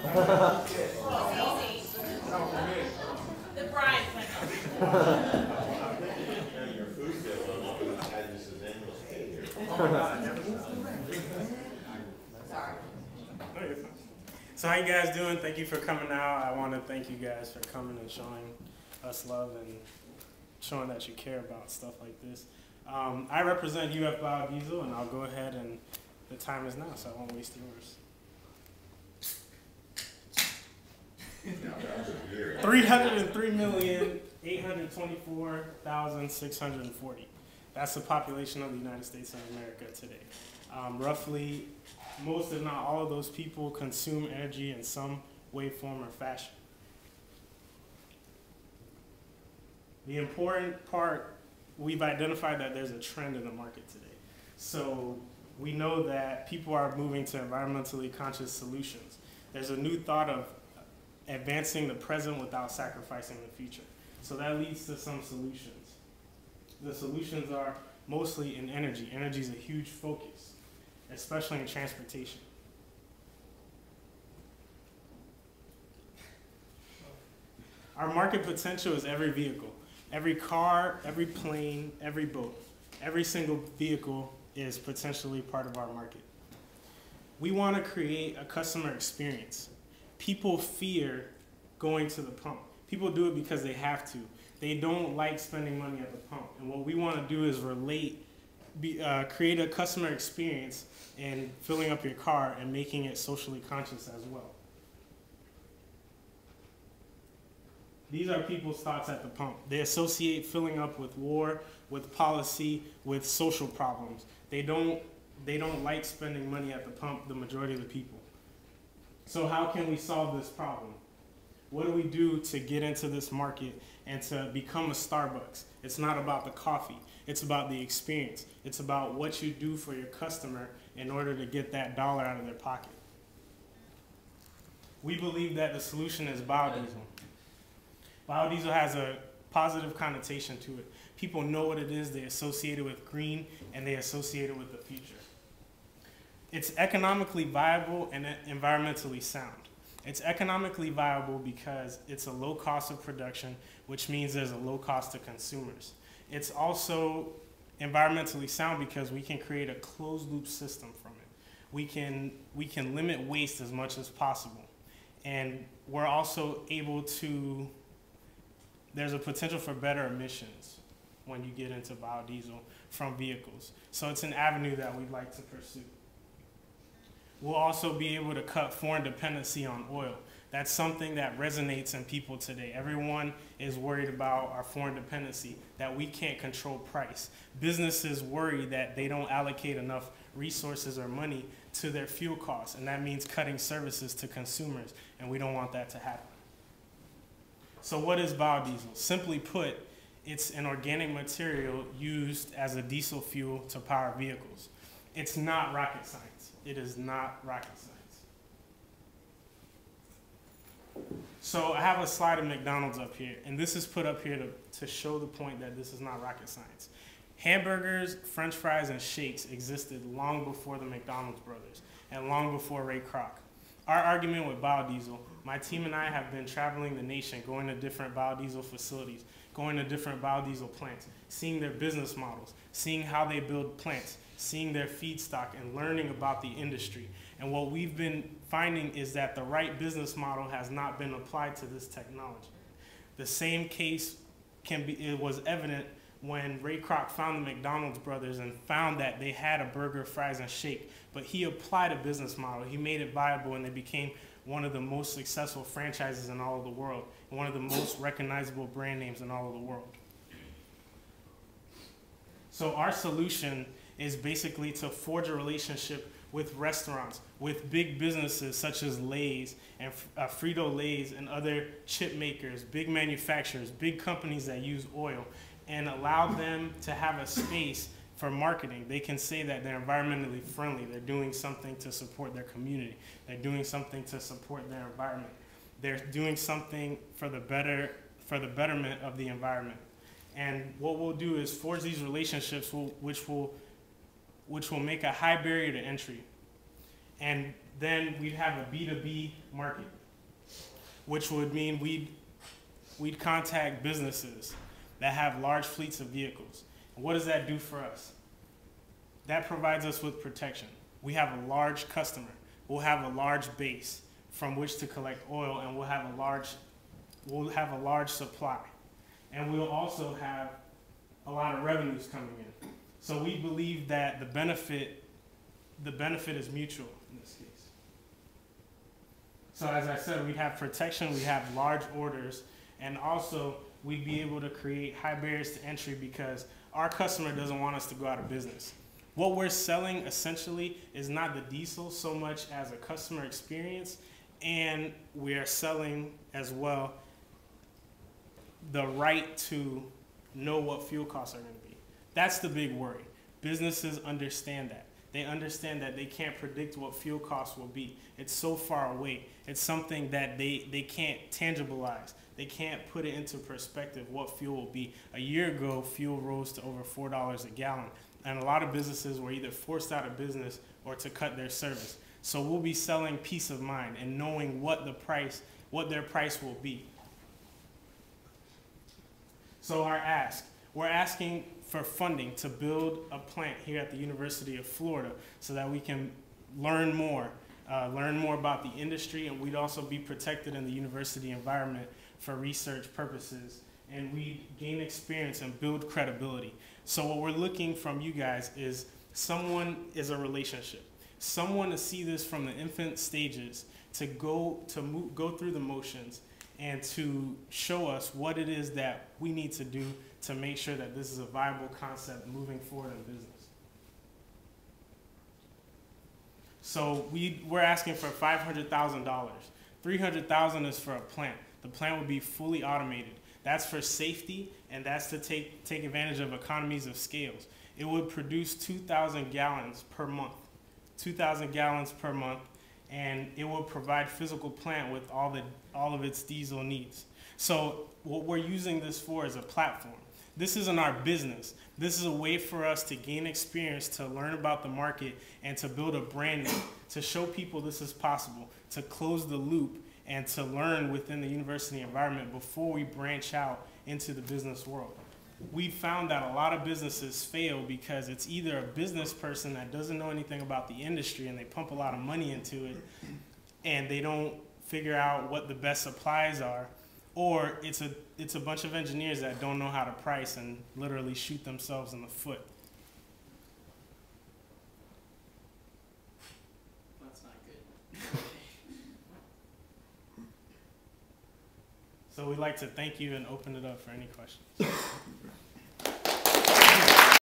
The Brian Your food bill had this as endless pay here. Sorry. No, you're fine. So how you guys doing? Thank you for coming out. I want to thank you guys for coming and showing us love and showing that you care about stuff like this. I represent UF Biodiesel, and I'll go ahead, and the time is now, so I won't waste yours. 303,824,640. That's the population of the United States of America today. Roughly, most if not all of those people consume energy in some way, form, or fashion. The important part, we've identified that there's a trend in the market today. So we know that people are moving to environmentally conscious solutions. There's a new thought of advancing the present without sacrificing the future. So that leads to some solutions. The solutions are mostly in energy. Energy is a huge focus, especially in transportation. Our market potential is every vehicle. Every car, every plane, every boat. Every single vehicle is potentially part of our market. We want to create a customer experience. People fear going to the pump. People do it because they have to. They don't like spending money at the pump. And what we want to do is create a customer experience in filling up your car and making it socially conscious as well. These are people's thoughts at the pump. They associate filling up with war, with policy, with social problems. They don't like spending money at the pump, the majority of the people. So how can we solve this problem? What do we do to get into this market and to become a Starbucks? It's not about the coffee. It's about the experience. It's about what you do for your customer in order to get that dollar out of their pocket. We believe that the solution is biodiesel. Biodiesel has a positive connotation to it. People know what it is, they associate it with green, and they associate it with the future. It's economically viable and environmentally sound. It's economically viable because it's a low cost of production, which means there's a low cost to consumers. It's also environmentally sound because we can create a closed loop system from it. We can limit waste as much as possible. And we're also able to, there's a potential for better emissions when you get into biodiesel from vehicles. So it's an avenue that we'd like to pursue. We'll also be able to cut foreign dependency on oil. That's something that resonates in people today. Everyone is worried about our foreign dependency, that we can't control price. Businesses worry that they don't allocate enough resources or money to their fuel costs, and that means cutting services to consumers, and we don't want that to happen. So what is biodiesel? Simply put, it's an organic material used as a diesel fuel to power vehicles. It's not rocket science. It is not rocket science. So I have a slide of McDonald's up here, and this is put up here to show the point that this is not rocket science. Hamburgers, French fries, and shakes existed long before the McDonald's brothers and long before Ray Kroc. Our argument with biodiesel, my team and I have been traveling the nation, going to different biodiesel facilities, going to different biodiesel plants, seeing their business models, seeing how they build plants, seeing their feedstock, and learning about the industry. And what we've been finding is that the right business model has not been applied to this technology. The same case was evident when Ray Kroc found the McDonald's brothers and found that they had a burger, fries, and shake, but he applied a business model. He made it viable, and they became one of the most successful franchises in all of the world, and one of the most recognizable brand names in all of the world. So our solution is basically to forge a relationship with restaurants, with big businesses such as Lay's and Frito-Lay's and other chip makers, big manufacturers, big companies that use oil, and allow them to have a space for marketing. They can say that they're environmentally friendly. They're doing something to support their community. They're doing something to support their environment. They're doing something for the betterment of the environment. And what we'll do is forge these relationships which will make a high barrier to entry. And Then we'd have a B2B market, which would mean we'd contact businesses that have large fleets of vehicles. And what does that do for us? That provides us with protection. We have a large customer. We'll have a large base from which to collect oil, and we'll have a large supply. And we'll also have a lot of revenues coming in. So we believe that the benefit is mutual in this case. So as I said, we'd have protection, we have large orders, and also we'd be able to create high barriers to entry because our customer doesn't want us to go out of business. What we're selling essentially is not the diesel so much as a customer experience, and we're selling as well the right to know what fuel costs are going to be. That's the big worry. Businesses understand that. They understand that they can't predict what fuel costs will be. It's so far away. It's something that they can't tangibilize. They can't put it into perspective what fuel will be. A year ago, fuel rose to over $4 a gallon. And a lot of businesses were either forced out of business or to cut their service. So we'll be selling peace of mind and knowing what their price will be. So we're asking for funding to build a plant here at the University of Florida so that we can learn more about the industry, and we'd also be protected in the university environment for research purposes, and we gain experience and build credibility. So what we're looking from you guys is a relationship. Someone to see this from the infant stages, to go through the motions and to show us what it is that we need to do to make sure that this is a viable concept moving forward in business. So we're asking for $500,000. $300,000 is for a plant. The plant would be fully automated. That's for safety, and that's to take advantage of economies of scales. It would produce 2,000 gallons per month. 2,000 gallons per month, and it will provide physical plant with all of its diesel needs. So what we're using this for is a platform. This isn't our business. This is a way for us to gain experience, to learn about the market, and to build a brand name, to show people this is possible, to close the loop, and to learn within the university environment before we branch out into the business world. We found that a lot of businesses fail because it's either a business person that doesn't know anything about the industry and they pump a lot of money into it and they don't figure out what the best supplies are, or it's a bunch of engineers that don't know how to price and literally shoot themselves in the foot. That's not good. So we'd like to thank you and open it up for any questions.